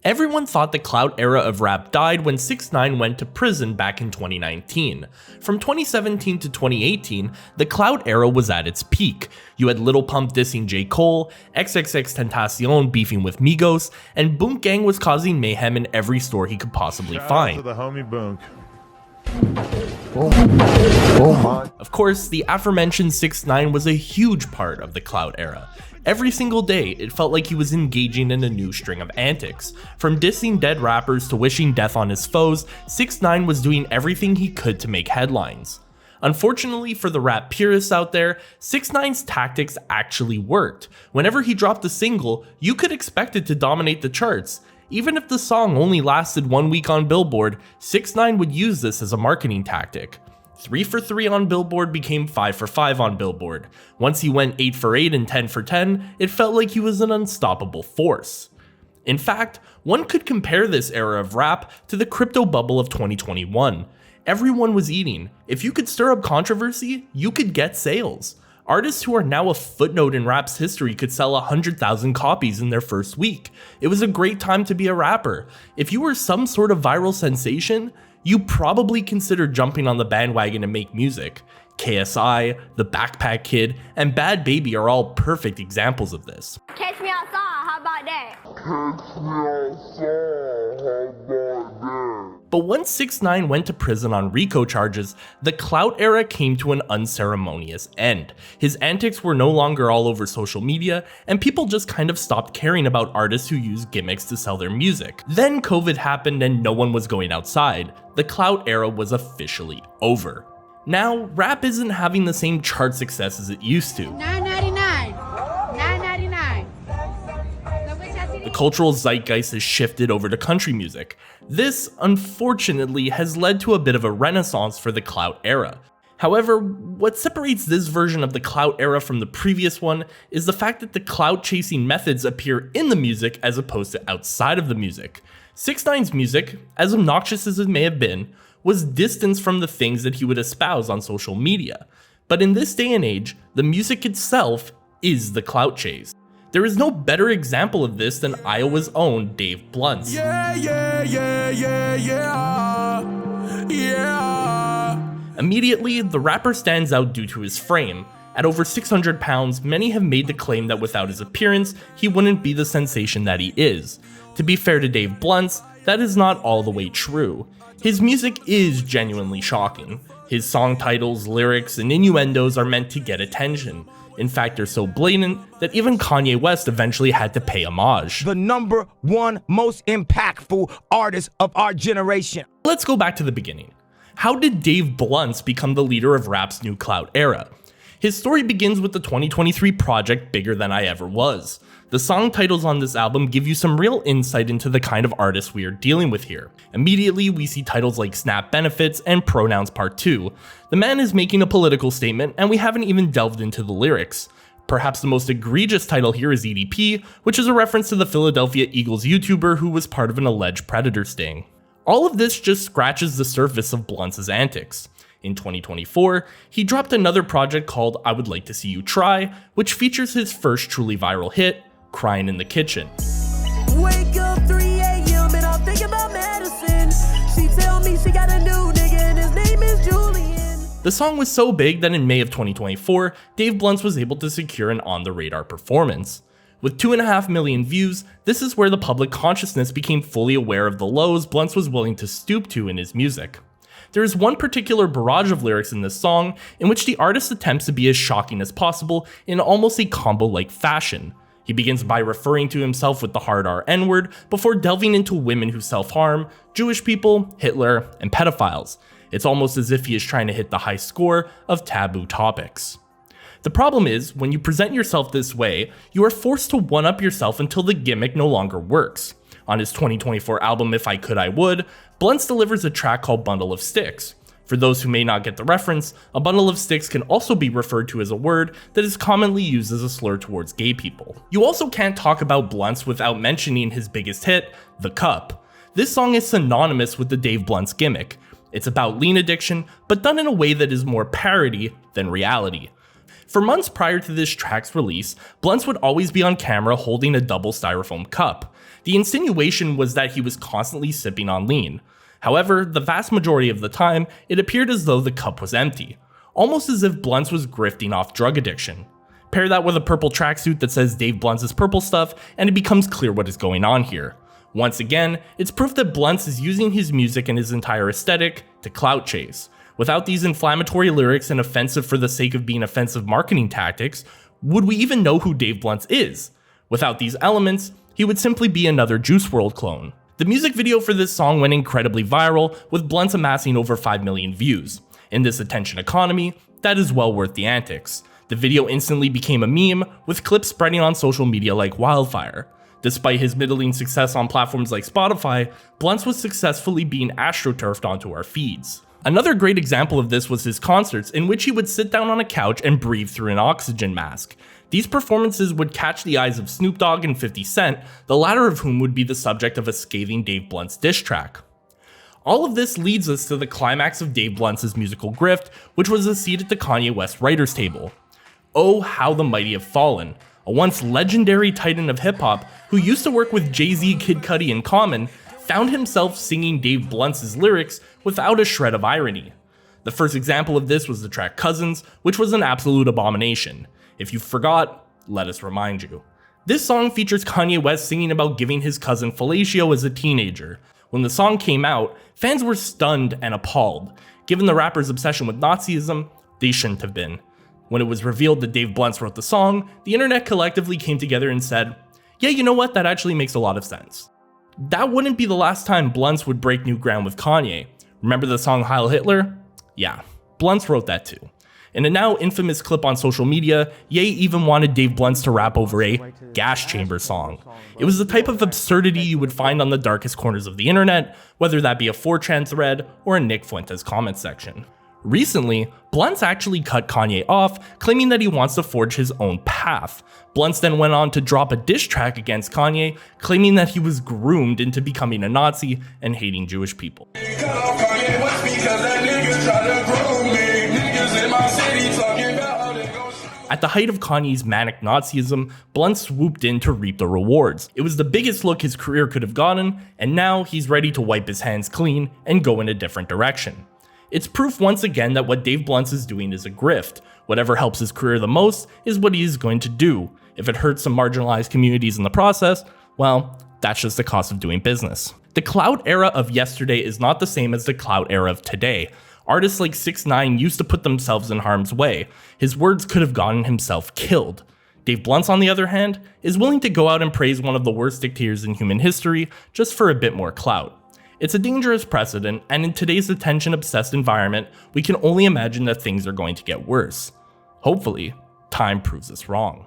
Everyone thought the Clout era of rap died when 6ix9ine went to prison back in 2019. From 2017 to 2018, the Clout era was at its peak. You had Lil Pump dissing J. Cole, XXXTentacion beefing with Migos, and Boonk Gang was causing mayhem in every store he could possibly find. Shout out to the homie Boonk. Of course, the aforementioned 6ix9ine was a huge part of the Clout era. Every single day, it felt like he was engaging in a new string of antics. From dissing dead rappers to wishing death on his foes, 6ix9ine was doing everything he could to make headlines. Unfortunately for the rap purists out there, 6ix9ine's tactics actually worked. Whenever he dropped a single, you could expect it to dominate the charts. Even if the song only lasted 1 week on Billboard, 6ix9ine would use this as a marketing tactic. 3 for 3 on Billboard became 5 for 5 on Billboard. Once he went 8 for 8 and 10 for 10, it felt like he was an unstoppable force. In fact, one could compare this era of rap to the crypto bubble of 2021. Everyone was eating. If you could stir up controversy, you could get sales. Artists who are now a footnote in rap's history could sell 100,000 copies in their first week. It was a great time to be a rapper. If you were some sort of viral sensation, you probably considered jumping on the bandwagon to make music. KSI, The Backpack Kid, and Bad Baby are all perfect examples of this. Catch me outside, how about that? But once 6ix9ine went to prison on RICO charges, the Clout era came to an unceremonious end. His antics were no longer all over social media, and people just kind of stopped caring about artists who use gimmicks to sell their music. Then COVID happened and no one was going outside. The Clout era was officially over. Now, rap isn't having the same chart success as it used to. $9.99. $9.99. The cultural zeitgeist has shifted over to country music. This, unfortunately, has led to a bit of a renaissance for the Clout era. However, what separates this version of the Clout era from the previous one is the fact that the clout chasing methods appear in the music as opposed to outside of the music. 6ix9ine's music, as obnoxious as it may have been, was distanced from the things that he would espouse on social media. But in this day and age, the music itself is the clout chase. There is no better example of this than Iowa's own Dave Blunt's. Immediately, the rapper stands out due to his frame. At over 600 pounds, many have made the claim that without his appearance, he wouldn't be the sensation that he is. To be fair to Dave Blunt's, that is not all the way true. His music is genuinely shocking. His song titles, lyrics, and innuendos are meant to get attention. In fact, they're so blatant that even Kanye West eventually had to pay homage. The #1 most impactful artist of our generation. Let's go back to the beginning. How did Dave Blunt's become the leader of rap's new Clout era? His story begins with the 2023 project Bigger Than I Ever Was. The song titles on this album give you some real insight into the kind of artist we are dealing with here. Immediately, we see titles like Snap Benefits and Pronouns Part 2. The man is making a political statement, and we haven't even delved into the lyrics. Perhaps the most egregious title here is EDP, which is a reference to the Philadelphia Eagles YouTuber who was part of an alleged predator sting. All of this just scratches the surface of Blunt's antics. In 2024, he dropped another project called I Would Like to See You Try, which features his first truly viral hit, Crying in the Kitchen. Wake up 3 a.m. and I'm thinking about medicine. She tell me she got a new nigga and his name is Julian. The song was so big that in May of 2024, Dave Blunt's was able to secure an on-the-radar performance. With 2.5 million views, this is where the public consciousness became fully aware of the lows Blunt's was willing to stoop to in his music. There is one particular barrage of lyrics in this song in which the artist attempts to be as shocking as possible in almost a combo-like fashion. He begins by referring to himself with the hard R N-word before delving into women who self-harm, Jewish people, Hitler, and pedophiles. It's almost as if he is trying to hit the high score of taboo topics. The problem is, when you present yourself this way, you are forced to one-up yourself until the gimmick no longer works. On his 2024 album If I Could I Would, Blunt's delivers a track called Bundle of Sticks. For those who may not get the reference, a bundle of sticks can also be referred to as a word that is commonly used as a slur towards gay people. You also can't talk about Blunt's without mentioning his biggest hit, The Cup. This song is synonymous with the Dave Blunt's gimmick. It's about lean addiction, but done in a way that is more parody than reality. For months prior to this track's release, Blunt's would always be on camera holding a double styrofoam cup. The insinuation was that he was constantly sipping on lean. However, the vast majority of the time, it appeared as though the cup was empty, almost as if Blunts was grifting off drug addiction. Pair that with a purple tracksuit that says Dave Blunts' purple stuff, and it becomes clear what is going on here. Once again, it's proof that Blunts is using his music and his entire aesthetic to clout chase. Without these inflammatory lyrics and offensive for the sake of being offensive marketing tactics, would we even know who Dave Blunts is? Without these elements, he would simply be another Juice WRLD clone. The music video for this song went incredibly viral, with Blunts amassing over 5 million views. In this attention economy, that is well worth the antics. The video instantly became a meme, with clips spreading on social media like wildfire. Despite his middling success on platforms like Spotify, Blunts was successfully being astroturfed onto our feeds. Another great example of this was his concerts, in which he would sit down on a couch and breathe through an oxygen mask. These performances would catch the eyes of Snoop Dogg and 50 Cent, the latter of whom would be the subject of a scathing Dave Blunts diss track. All of this leads us to the climax of Dave Blunts' musical grift, which was a seat at the Kanye West writers' table. Oh, how the mighty have fallen. A once legendary titan of hip-hop who used to work with Jay-Z, Kid Cudi, and Common, found himself singing Dave Blunts' lyrics without a shred of irony. The first example of this was the track Cousins, which was an absolute abomination. If you forgot, let us remind you. This song features Kanye West singing about giving his cousin fellatio as a teenager. When the song came out, fans were stunned and appalled. Given the rapper's obsession with Nazism, they shouldn't have been. When it was revealed that Dave Blunts wrote the song, the internet collectively came together and said, yeah, you know what, that actually makes a lot of sense. That wouldn't be the last time Blunts would break new ground with Kanye. Remember the song Heil Hitler? Yeah, Blunts wrote that too. In a now infamous clip on social media, Ye even wanted Dave Blunts to rap over a gas chamber song. It was the type of absurdity you would find on the darkest corners of the internet, whether that be a 4chan thread or a Nick Fuentes comment section. Recently, Blunts actually cut Kanye off, claiming that he wants to forge his own path. Blunts then went on to drop a diss track against Kanye, claiming that he was groomed into becoming a Nazi and hating Jewish people. At the height of Kanye's manic Nazism, Blunts swooped in to reap the rewards. It was the biggest look his career could have gotten, and now he's ready to wipe his hands clean and go in a different direction. It's proof once again that what Dave Blunts is doing is a grift. Whatever helps his career the most is what he is going to do. If it hurts some marginalized communities in the process, well, that's just the cost of doing business. The Clout era of yesterday is not the same as the Clout era of today. Artists like 6ix9ine used to put themselves in harm's way. His words could have gotten himself killed. Dave Blunts, on the other hand, is willing to go out and praise one of the worst dictators in human history just for a bit more clout. It's a dangerous precedent, and in today's attention-obsessed environment, we can only imagine that things are going to get worse. Hopefully, time proves us wrong.